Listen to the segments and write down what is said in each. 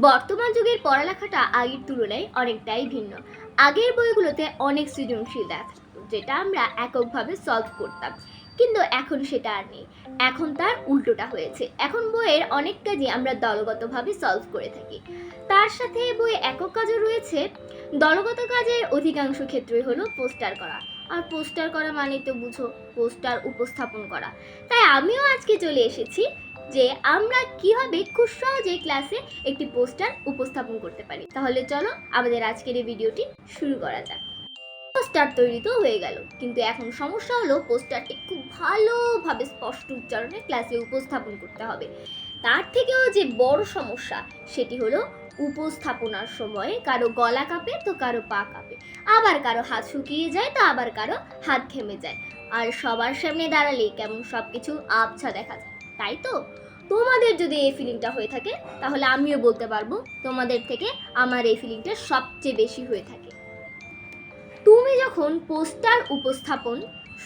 বর্তমান যুগের পড়ালেখাটা আগের তুলনায় অনেকটাই ভিন্ন। আগের বইগুলোতে অনেক সৃজনশীল দেখা থাকতো, যেটা আমরা এককভাবে সলভ করতাম, কিন্তু এখন সেটা আর নেই। এখন তার উল্টোটা হয়েছে। এখন বইয়ের অনেক কাজই আমরা দলগতভাবে সলভ করে থাকি। তার সাথে বইয়ে একক কাজও রয়েছে। দলগত কাজের অধিকাংশ ক্ষেত্রই হলো পোস্টার করা, আর পোস্টার করা মানে তো বুঝো, পোস্টার উপস্থাপন করা। তাই আমিও আজকে চলে এসেছি যে আমরা কিভাবে খুব সহজে ক্লাসে একটি পোস্টার উপস্থাপন করতে পারি। তাহলে চলো আমাদের আজকের এই ভিডিওটি শুরু করা যাক। পোস্টার তৈরি তো হয়ে গেল, কিন্তু এখন সমস্যা হলো পোস্টারটি খুব ভালোভাবে স্পষ্ট উচ্চারণে ক্লাসে উপস্থাপন করতে হবে। তার থেকেও যে বড় সমস্যা সেটি হলো উপস্থাপনার সময় কারো গলা কাঁপে তো কারো পা কাঁপে, আবার কারো হাত শুকিয়ে যায় তো আবার কারো হাত ঘেমে যায়, আর সবার সামনে দাঁড়ালেই কেমন সবকিছু আবছা দেখা যায়, তাই তো? তোমাদের যদি এই ফিলিংটা হয়ে থাকে তাহলে আমিও বলতে পারবো তোমাদের থেকে আমার এই ফিলিংটা সবচেয়ে বেশি হয়ে থাকে। তুমি যখন পোস্টার উপস্থাপন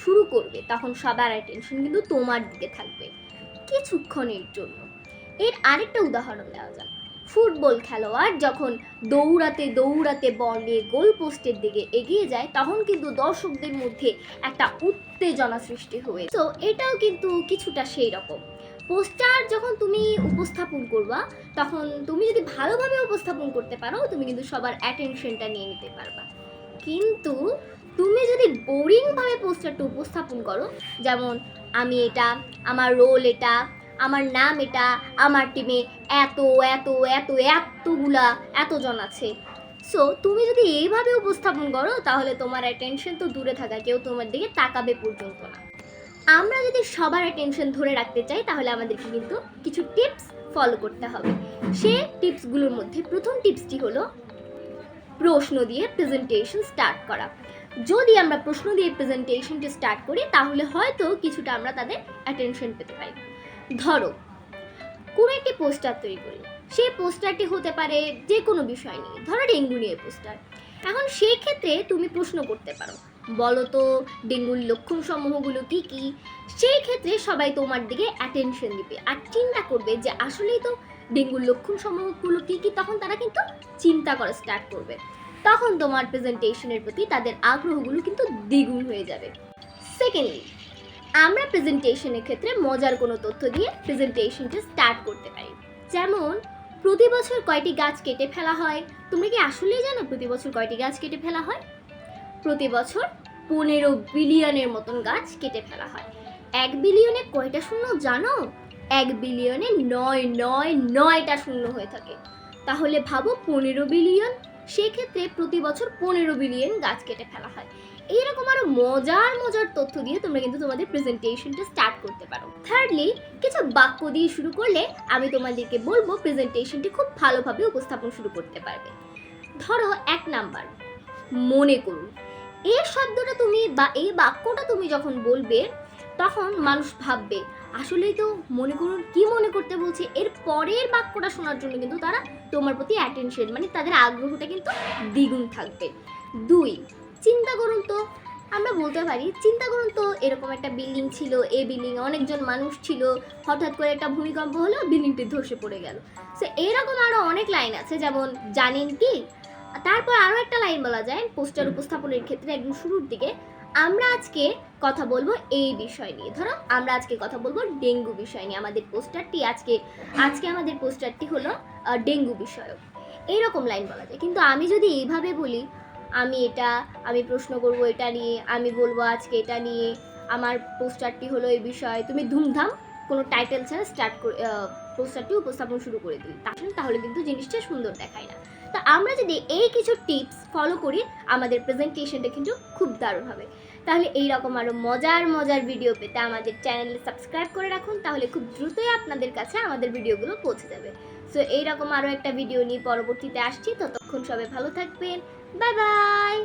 শুরু করবে তখন সবার অ্যাটেনশন কিন্তু তোমার দিকে থাকবে কিছুক্ষণের জন্য। এর আরেকটা উদাহরণ দেওয়া যাক। ফুটবল খেলোয়াড় যখন দৌড়াতে দৌড়াতে বল নিয়ে গোল পোস্টের দিকে এগিয়ে যায় তখন কিন্তু দর্শকদের মধ্যে একটা উত্তেজনা সৃষ্টি হয়ে, তো এটাও কিন্তু কিছুটা সেই রকম। পোস্টার যখন তুমি উপস্থাপন করবা তখন তুমি যদি ভালোভাবে উপস্থাপন করতে পারো তুমি কিন্তু সবার অ্যাটেনশনটা নিয়ে নিতে পারবা। কিন্তু তুমি যদি বোরিংভাবে পোস্টারটা উপস্থাপন করো, যেমন আমি এটা, আমার রোল এটা, আমার নাম এটা, আমার টিমে এত এত এত এতগুলা এতজন আছে, সো তুমি যদি এইভাবে উপস্থাপন করো তাহলে তোমার অ্যাটেনশন তো দূরে থাকা, কেউ তোমার দিকে তাকাবে পর্যন্ত না। আমরা যদি সবার অ্যাটেনশন ধরে রাখতে চাই তাহলে আমাদেরকে কিন্তু কিছু টিপস ফলো করতে হবে। সেই টিপসগুলোর মধ্যে প্রথম টিপসটি হলো প্রশ্ন দিয়ে প্রেজেন্টেশন স্টার্ট করা। যদি আমরা প্রশ্ন দিয়ে প্রেজেন্টেশনটি স্টার্ট করি তাহলে হয়তো কিছুটা আমরা তাদের অ্যাটেনশন পেতে পারি। ধরো কোনো একটি পোস্টার তৈরি করি, সেই পোস্টারটি হতে পারে যে কোনো বিষয় নিয়ে, ধরো ডেঙ্গু নিয়ে পোস্টার। এখন সেই ক্ষেত্রে তুমি প্রশ্ন করতে পারো, বলো তো ডেঙ্গুর লক্ষণ সমূহগুলো কী কী। সেই ক্ষেত্রে সবাই তোমার দিকে অ্যাটেনশন দিবে আর চিন্তা করবে যে আসলেই তো ডেঙ্গুর লক্ষণ সমূহগুলো কী কী, তখন তারা কিন্তু চিন্তা করা স্টার্ট করবে। তখন তোমার প্রেজেন্টেশনের প্রতি তাদের আগ্রহগুলো কিন্তু দ্বিগুণ হয়ে যাবে। সেকেন্ডলি, আমরা প্রেজেন্টেশনের ক্ষেত্রে মজার কোনো তথ্য দিয়ে প্রেজেন্টেশনটা স্টার্ট করতে পারি। যেমন প্রতি বছর কয়টি গাছ কেটে ফেলা হয়, তুমি কি আসলেই জানো প্রতি বছর কয়টি গাছ কেটে ফেলা হয়? প্রতি বছর 15 বিলিয়নের মতন গাছ কেটে ফেলা হয়। 1 বিলিয়নে কয়টা শূন্য জানো? 1 বিলিয়নে 9টা শূন্য হয়ে থাকে। তাহলে ভাবো 15 বিলিয়ন, সেক্ষেত্রে প্রতি বছর 15 বিলিয়ন গাছ কেটে ফেলা হয়। এইরকম আরো মজার মজার তথ্য দিয়ে তোমরা কিন্তু তোমাদের প্রেজেন্টেশনটা স্টার্ট করতে পারো। থার্ডলি, কিছু বাক্য দিয়ে শুরু করলে আমি তোমাদেরকে বলবো প্রেজেন্টেশনটি খুব ভালোভাবে উপস্থাপন শুরু করতে পারবে। ধরো 1 নাম্বার, মনে করুন। এই শব্দটা তুমি বা এই বাক্যটা তুমি যখন বলবে তখন মানুষ ভাববে আসলেই তো মনে করুন, কি মনে করতে বলছে। এর পরের বাক্যটা শোনার জন্য কিন্তু তারা তোমার প্রতি অ্যাটেনশন, মানে তাদের আগ্রহটা কিন্তু দ্বিগুণ থাকবে। 2, চিন্তা করুন তো। আমরা বলতে পারি চিন্তা করুন তো এরকম একটা বিল্ডিং ছিল, এই বিল্ডিংয়ে অনেকজন মানুষ ছিল, হঠাৎ করে একটা ভূমিকম্প হলো, বিল্ডিংটি ধসে পড়ে গেল। সো এরকম আরও অনেক লাইন আছে, যেমন জানেন কি। তারপর আরও একটা লাইন বলা যায় পোস্টার উপস্থাপনের ক্ষেত্রে একদম শুরুর দিকে, আমরা আজকে কথা বলবো এই বিষয় নিয়ে। ধরো আমরা আজকে কথা বলবো ডেঙ্গু বিষয় নিয়ে, আমাদের পোস্টারটি আজকে আমাদের পোস্টারটি হলো ডেঙ্গু বিষয়ক। এইরকম লাইন বলা যায়। কিন্তু আমি যদি এইভাবে বলি, আমি প্রশ্ন করব এটা নিয়ে, আমি বলবো আজকে এটা নিয়ে, আমার পোস্টারটি হলো এই বিষয়, তুমি ধুমধাম কোনো টাইটেল ছাড়া পোস্টারটি উপস্থাপন শুরু করে দিই, তাহলে কিন্তু জিনিসটা সুন্দর দেখায় না। তো আমরা যদি এই কিছু টিপস ফলো করি আমাদের প্রেজেন্টেশনটা কিন্তু খুব দারুণ হবে। তাহলে এইরকম আরও মজার মজার ভিডিও পেতে আমাদের চ্যানেলে সাবস্ক্রাইব করে রাখুন, তাহলে খুব দ্রুতই আপনাদের কাছে আমাদের ভিডিওগুলো পৌঁছে যাবে। সো এইরকম আরও একটা ভিডিও নিয়ে পরবর্তীতে আসছি, ততক্ষণ সবাই ভালো থাকবেন। Bye bye.